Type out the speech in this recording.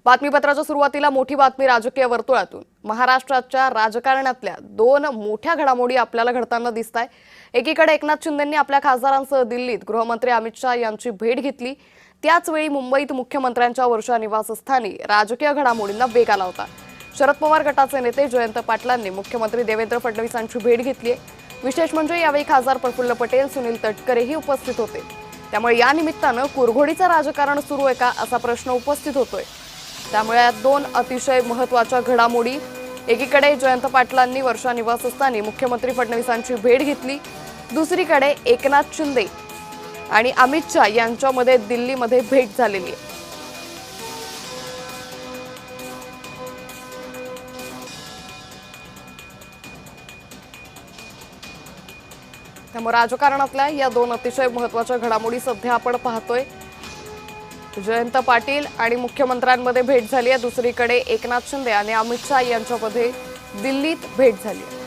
बातमीपत्राच्या सुरुवातीला मोठी बातमी राजकीय वर्तुळातून। महाराष्ट्राच्या राजकारणातल्या दोन मोठ्या घडामोडी आपल्याला घडताना दिसताय। एकीकडे एकनाथ शिंदेंनी आपल्या खासदारांसह दिल्लीत गृहमंत्री अमित शाह यांची भेट घेतली। त्याच वेळी मुंबईत मुख्यमंत्र्यांच्या वर्षा निवासस्थानी राजकीय घडामोडींना वेग आला होता। शरद पवार गटाचे नेते जयंत पाटलांनी मुख्यमंत्री देवेंद्र फडणवीसांची भेट घेतली। विशेष म्हणजे यावेळी खासदार प्रफुल्ल पटेल, सुनील तटकरेही उपस्थित होते। त्यामुळे या निमित्तानं कुरघोडीचं राजकारण सुरू आहे का असा प्रश्न उपस्थित होतोय। त्यामुळे या दोन अतिशय महत्त्वाच्या घडामोडी, एकीकडे जयंत पाटलांनी वर्षा निवासस्थानी मुख्यमंत्री फडणवीसांची भेट घेतली, दुसरीकडे एकनाथ शिंदे आणि अमित शाह यांच्यामध्ये दिल्लीमध्ये भेट झालेली आहे। त्यामुळे राजकारणातल्या या दोन अतिशय महत्त्वाच्या घडामोडी सध्या आपण पाहतोय। जयंत पाटील आणि मुख्यमंत्र्यांमध्ये भेट झाली आहे, दुसरीकडे एकनाथ शिंदे आणि अमित शाह यांच्यामध्ये दिल्लीत भेट झाली आहे।